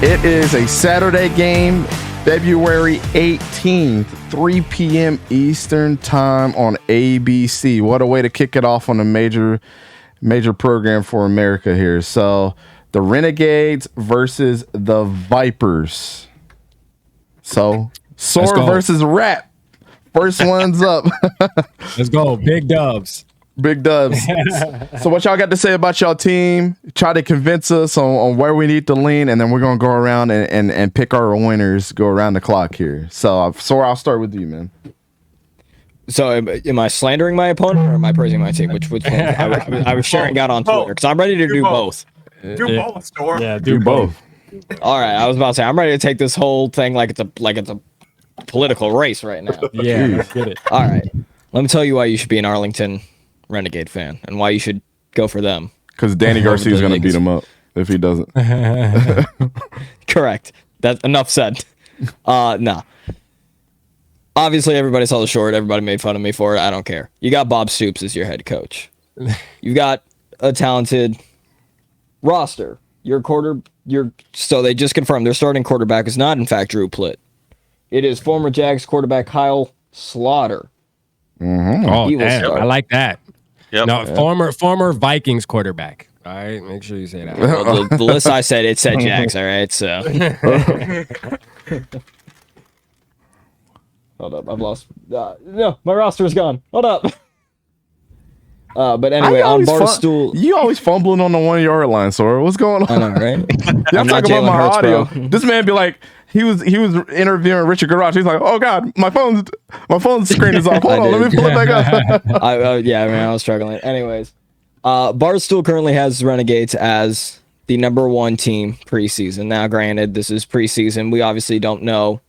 It is a Saturday game, February 18th, 3 p.m. Eastern time on ABC. What a way to kick it off on a major program for America here. So the Renegades versus the Vipers. So Sore versus Rap. First one's up. Let's go. Big dubs. Big dubs. So what y'all got to say about y'all team? Try to convince us on where we need to lean, and then we're going to go around and pick our winners, go around the clock here. So I'll start with you, man. So am I slandering my opponent or am I praising my team? Which one? I was sharing out on Twitter because I'm ready to do both. Do both, Store. Yeah, Do both. All right, I was about to say I'm ready to take this whole thing like it's a political race right now. Yeah, let's get it. All right, let me tell you why you should be an Arlington Renegade fan and why you should go for them. Because Danny Garcia is going to beat him up if he doesn't. Correct. That's enough said. No. Obviously, everybody saw the short. Everybody made fun of me for it. I don't care. You got Bob Stoops as your head coach. You've got a talented roster. So they just confirmed their starting quarterback is not, in fact, Drew Plitt. It is former Jags quarterback Kyle Slaughter. Mm-hmm. Oh, damn, I like that. Yep. No, former Vikings quarterback. All right, make sure you say that. Well, the list I said, it said Jags, all right? So. Hold up, I've lost. No, my roster is gone. Hold up. But anyway, on Barstool. You always fumbling on the 1 yard line, Sora. What's going on? I know, right? I'm talking about my audio. This man be like, he was interviewing Richard Garage. He's like, oh God, my phone's screen is off. Hold on, let me pull it back up. Yeah, man, I was struggling. Anyways, Barstool currently has Renegades as the #1 team preseason. Now, granted, this is preseason. We obviously don't know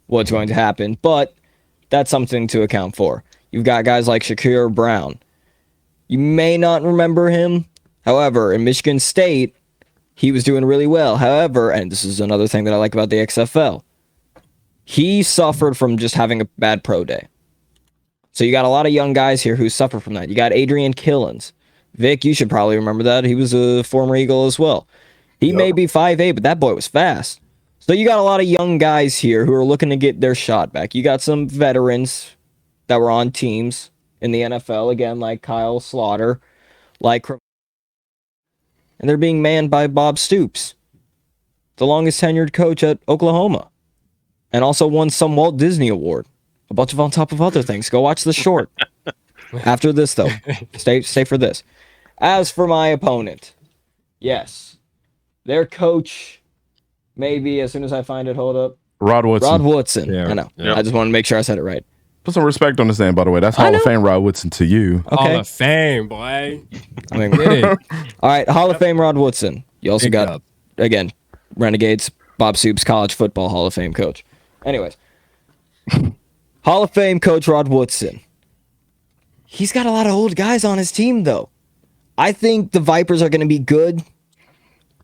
what's going to happen, but that's something to account for. You've got guys like Shakur Brown. You may not remember him. However, in Michigan State, he was doing really well. However, and this is another thing that I like about the XFL, he suffered from just having a bad pro day. So you got a lot of young guys here who suffer from that. You got Adrian Killens. Vic, you should probably remember that. He was a former Eagle as well. He may be 5'8", but that boy was fast. So you got a lot of young guys here who are looking to get their shot back. You got some veterans that were on teams in the NFL, again, like Kyle Slaughter, and they're being manned by Bob Stoops, the longest tenured coach at Oklahoma, and also won some Walt Disney Award, a bunch of on top of other things. Go watch the short. After this, though, stay for this. As for my opponent, yes, their coach, maybe as soon as I find it, hold up. Rod Woodson. Yeah. I know. Yep. I just want to make sure I said it right. Put some respect on his name, by the way. That's Hall of Fame Rod Woodson to you. Okay. Hall of Fame, boy. I mean, Get it. all right, Hall of Fame Rod Woodson. You also Big got, dub. again, Renegades, Bob Stoops, college football Hall of Fame coach. Anyways, Hall of Fame coach Rod Woodson. He's got a lot of old guys on his team, though. I think the Vipers are going to be good,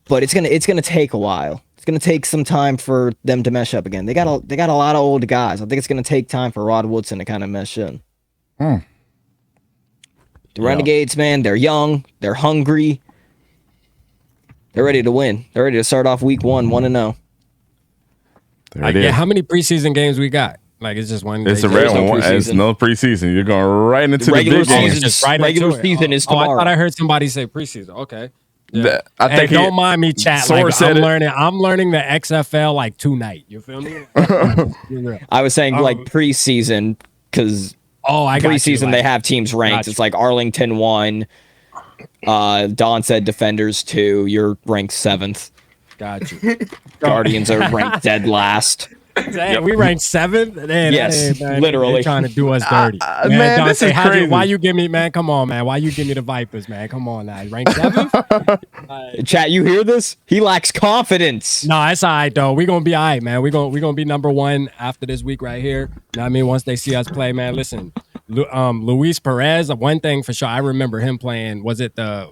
but it's gonna take a while. It's gonna take some time for them to mesh up again. They got a lot of old guys. I think it's gonna take time for Rod Woodson to kind of mesh in. The Renegades, man, they're young, they're hungry, they're ready to win. They're ready to start off week 1-0. There it is. Yeah, how many preseason games we got? Like, it's just one. It's a There's red no one. It's preseason. no preseason. You're going right into the Regular big game. season. Just right Regular into it. season is I tomorrow. thought I heard somebody say preseason. Okay. Yeah. I think Hey, don't mind me, chat. Sore Like, said it. I'm learning the XFL like tonight. You feel me? I was saying like preseason because I got preseason you. they have teams ranked. Got you. It's like Arlington 1. Don said Defenders 2. You're ranked 7th. Got you. Guardians are ranked dead last. Dang, we ranked 7th. Man, Yes, man, literally. they're trying to do us dirty. Man, Don, this is how'd you- crazy. why you give me, man? Come on, man. Why you give me the Vipers, man? Come on now. Ranked 7th? Chat, you hear this? He lacks confidence. No, it's all right though. We're gonna be all right, man. We're gonna be #1 after this week right here. You know what I mean? Once they see us play, man. Listen, Luis Perez, one thing for sure, I remember him playing. Was it the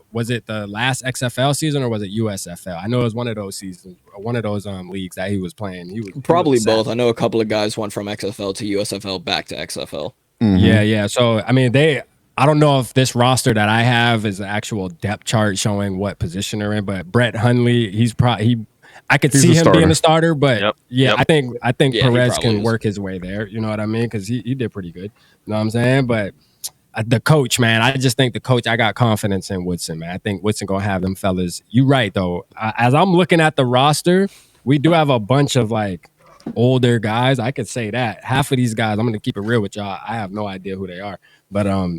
last XFL season or was it USFL? I know it was one of those seasons, one of those leagues that he was playing. He was Probably set. both. I know a couple of guys went from XFL to USFL back to XFL. Yeah. So I mean, I don't know if this roster that I have is the actual depth chart showing what position they're in, but Brett Hundley, I could He's see a him starter. being a starter, but Yep. yeah, Yep. I think Yeah, he Perez probably can is. work his way there. You know what I mean? Because he did pretty good. You know what I'm saying? But the coach, man, I just think the coach. I got confidence in Woodson, man. I think Woodson gonna have them fellas. You right though. As I'm looking at the roster, we do have a bunch of like older guys. I could say that half of these guys. I'm gonna keep it real with y'all. I have no idea who they are, but I don't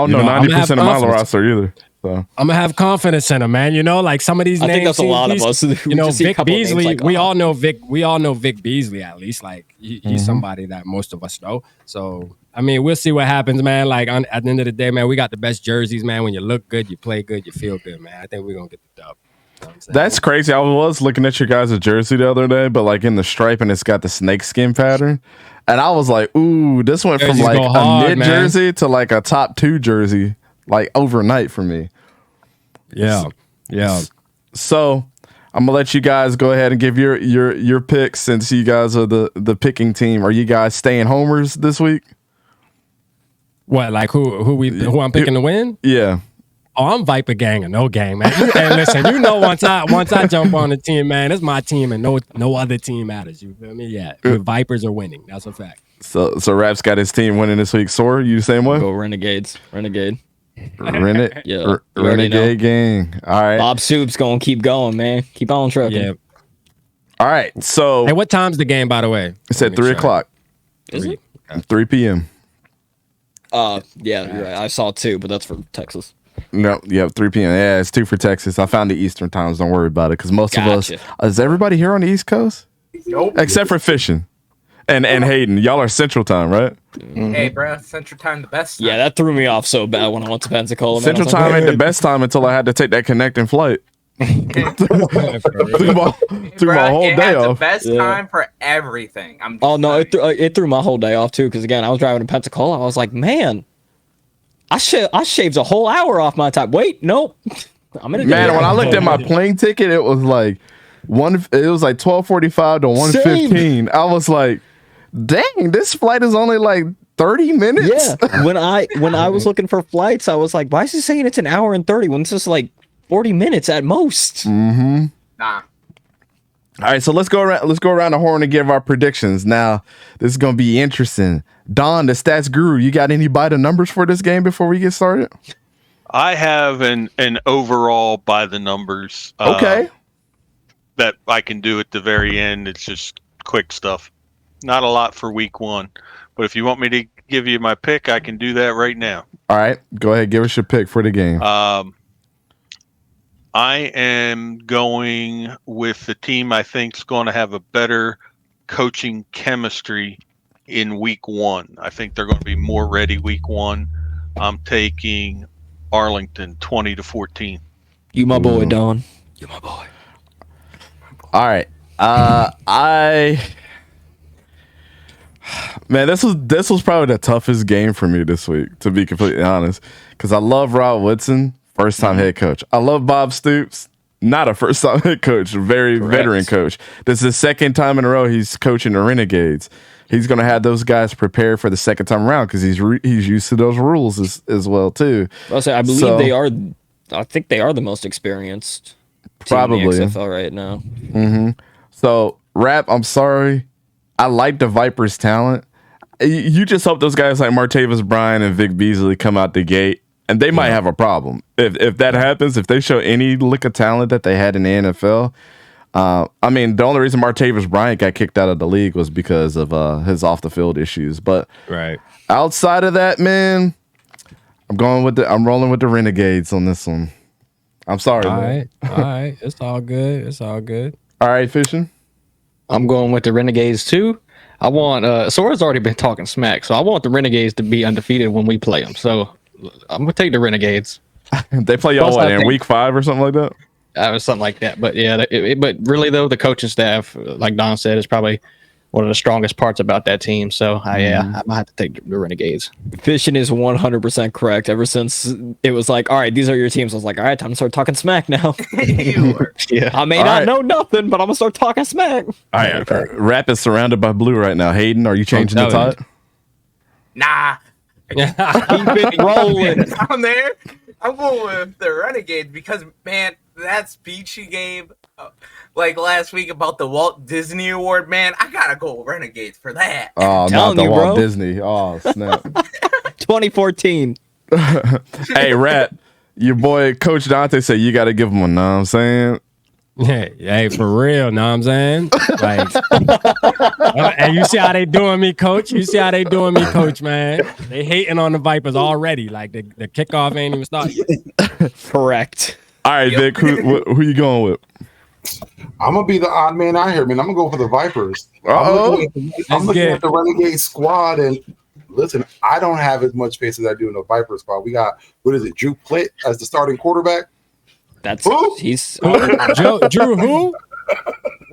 you know know, I'ma have 90% of my confidence. roster either. So I'm gonna have confidence in them, man. You know, like some of these I names. think that's a lot of us. You know, Just see a Vic couple of names Beasley. like, we oh. all know Vic. We all know Vic Beasley at least. Like he's somebody that most of us know. So I mean, we'll see what happens, man. Like at the end of the day, man, we got the best jerseys, man. When you look good, you play good, you feel good, man. I think we're gonna get the dub. You know what I'm saying? that's crazy. I was looking at your guys' jersey the other day, but like in the stripe and it's got the snakeskin pattern. And I was like, ooh, this went from Jerseys like go a hard, mid man. jersey to like a top 2 jersey, like overnight for me. yeah. So I'm gonna let you guys go ahead and give your picks since you guys are the picking team. Are you guys staying homers this week? What like who I'm picking to win? Yeah. Oh, I'm Viper gang or no gang, man. And listen, you know, once I jump on the team, man, it's my team and no other team matters. You feel me? Yeah, the Vipers are winning. That's a fact. So Rap's got his team winning this week. Sore, you the same way? Go Renegades. Renegade. Yeah, Yeah, you already know. Renegade gang. All right. Bob Soup's gonna keep going, man. Keep on trucking. Yeah. All right. So Hey, what time's the game, by the way? it's at 3 o'clock, Is it? 3 p.m. Yeah, you're right. I saw 2, but that's for Texas. No, yeah, 3 p.m. Yeah, it's 2 for Texas. I found the Eastern times. Don't worry about it, because most of us Gotcha. is everybody here on the East Coast, Nope. except for fishing and Hayden. Y'all are Central Time, right? Hey, bro, Central Time the best. Yeah, that threw me off so bad when I went to Pensacola. man. I Central was like, Time ain't wait, the best time until I had to take that connecting flight. took my whole it day had the off. best Yeah. time for everything. I'm just Oh no, telling it threw my whole day off too. Because again, I was driving to Pensacola. I was like, man, I shaved a whole hour off my time. Wait, nope. I'm gonna do Man, it. when I looked at my plane ticket, it was like 12:45 to 1:15. I was like, dang, this flight is only like 30 minutes. Yeah, when I was looking for flights, I was like, why is it saying it's an hour and 30 when it's just like 40 minutes at most? Nah. All right, so let's go around the horn and give our predictions. Now, this is gonna be interesting. Don, the stats guru, you got any bite of numbers for this game before we get started? I have an overall by the numbers. Okay. That I can do at the very end. It's just quick stuff. Not a lot for week 1. But if you want me to give you my pick, I can do that right now. All right, go ahead, give us your pick for the game. I am going with the team I think is going to have a better coaching chemistry in week 1. I think they're going to be more ready week 1. I'm taking Arlington 20-14. You my boy, Don. You my boy. All right. Man, this was probably the toughest game for me this week, to be completely honest, because I love Rod Woodson, first time head coach. I love Bob Stoops, not a first time head coach, very veteran coach. This is the second time in a row he's coaching the Renegades. He's going to have those guys prepared for the second time around because he's used to those rules as well too. I believe they are. I think they are the most experienced team in Probably. the XFL right now. So, Rap, I'm sorry. I like the Vipers' talent. You just hope those guys like Martavis Bryant and Vic Beasley come out the gate, and they might have a problem. If that happens, if they show any lick of talent that they had in the NFL, I mean, the only reason Martavis Bryant got kicked out of the league was because of his off the field issues. But Right. outside of that, man, I'm rolling with the Renegades on this one. I'm sorry, All man. right. It's all good. It's all good. All right, Fishing. I'm going with the Renegades too. I want Sora's already been talking smack, so I want the Renegades to be undefeated when we play them. So I'm gonna take the Renegades. They play y'all Plus, what I in think- week 5 or something like that? Or something like that. But yeah, but really though, the coaching staff, like Don said, is probably one of the strongest parts about that team. So I might have to take the Renegades. Fishing is 100% correct. Ever since it was like, all right, these are your teams, I was like, all right, time to start talking smack now. you are. Yeah. I may All not right. know nothing, but I'm gonna start talking smack. All right, Rap is surrounded by blue right now. Hayden, are you changing the telling tide? Nah. Keep it rolling. Down there, I'm going with the Renegades because, man, that speech he gave, like last week about the Walt Disney Award, man, I gotta go Renegades for that. Oh, not telling the you, Walt bro. Disney. Oh, snap. 2014. Hey, Rat, your boy Coach Dante said you got to give him one. Know what I'm saying? Hey, for real, know what I'm saying? Like, and you see how they doing me, coach? You see how they doing me, coach, man? They hating on the Vipers already. Like, the kickoff ain't even started yet. Correct. All right, Vic, who you going with? I'm gonna be the odd man out here, man. I'm gonna go for the Vipers. Uh-oh. I'm looking at the Renegade squad, and listen, I don't have as much faith as I do in the Viper squad. We got Drew Plitt as the starting quarterback. That's Who? he's. Drew who?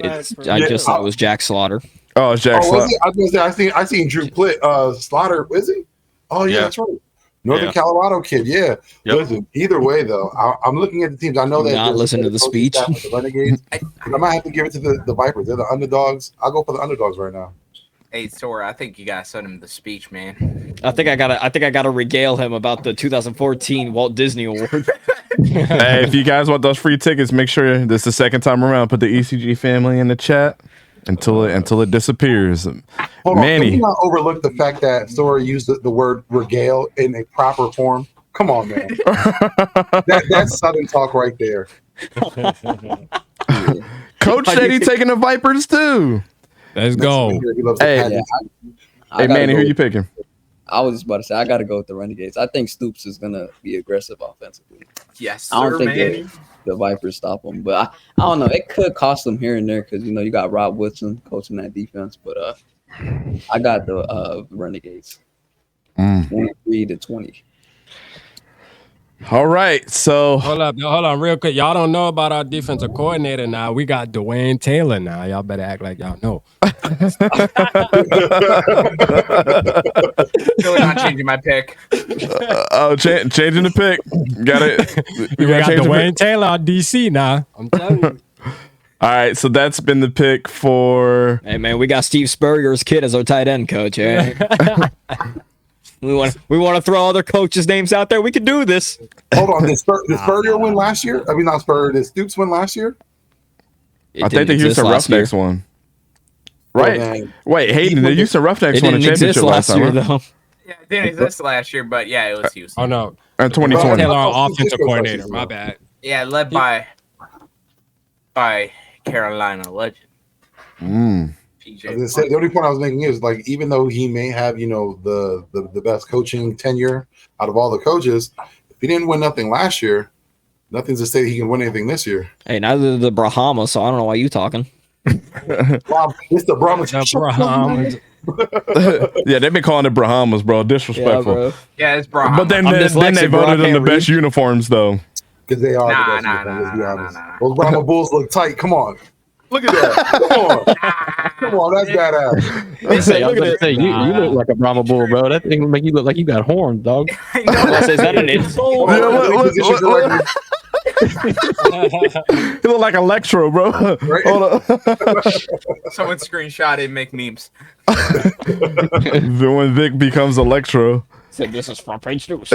I just thought it was Jack Slaughter. Oh, it's Jack Oh, Slaughter. was he? I was gonna say I seen Drew Plitt. Slaughter, is he? Oh yeah, Yeah. that's right. Northern Yeah. Colorado kid. Yeah. Yep. Listen, either way though, I'm looking at the teams. I know that Not there's listen to a the coaching speech. staff with the Renegades. I might have to give it to the Vipers. They're the underdogs. I'll go for the underdogs right now. Hey, Sora, I think you gotta send him the speech, man. I think I gotta regale him about the 2014 Walt Disney Award. Hey, if you guys want those free tickets, make sure this is the second time around. Put the ECG family in the chat until it disappears. Hold on, Manny. can we not overlook the fact that Sora used the word regale in a proper form? Come on, man. That's Southern talk right there. Coach said he taking the Vipers too. Let's go. He loves the Hey. pageant. Hey, Manny, who you picking? I was just about to say I got to go with the Renegades. I think Stoops is gonna be aggressive offensively. Yes, I don't sir, think man. the Vipers stop them, but I don't know. It could cost them here and there because you got Rob Woodson coaching that defense. But I got the Renegades 23-20. All right, so Hold on, real quick. Y'all don't know about our defensive coordinator now. We got Dwayne Taylor now. Y'all better act like y'all know. Still not changing my pick. changing the pick. Got it. We got change the Dwayne pick. Taylor on DC now. I'm telling you. All right, so that's been the pick for. Hey man, we got Steve Spurrier's kid as our tight end coach. Eh? we want to throw other coaches' names out there. We can do this. Hold on, did Spurrier win last year? I mean, not Spurrier. Did Stoops win last year? I think the Houston Roughnecks won. Right. man. Wait, Hayden, the Houston Roughnecks It won a didn't exist championship last last year time, huh? though. Yeah, it didn't exist last year, but yeah, it was Houston. Oh no. In 2020. Taylor, Oh, our offensive Cisco coordinator. versus My them. bad. Yeah, led by Carolina legend. Mm. I was PJ. gonna say, the only point I was making is like even though he may have the best coaching tenure out of all the coaches, if he didn't win nothing last year, nothing's to say he can win anything this year. Hey, neither did the Brahma, so I don't know why you talking. It's the Brahmas. The Brahmas. Yeah, they've been calling it Bahamas, bro. Disrespectful. Yeah, it's Brahma. But then I'm they dyslexic, bro. I voted them the can't best uniforms, though. Because they are Nah, the best. nah, uniforms, let's be nah, honest. nah, nah. Those Brahma Bulls look tight. Come on. Look at that. Come on. Come on. That's badass. I was gonna say, you look like a Brahma bull, bro. That thing make you look like you got horns, dog. I know. I say, is that an insult? Yeah, look, Position correctly. He look like Electro, bro. Right? Hold up. Someone screenshot it and make memes. When Vic becomes Electro. Said this is front page news.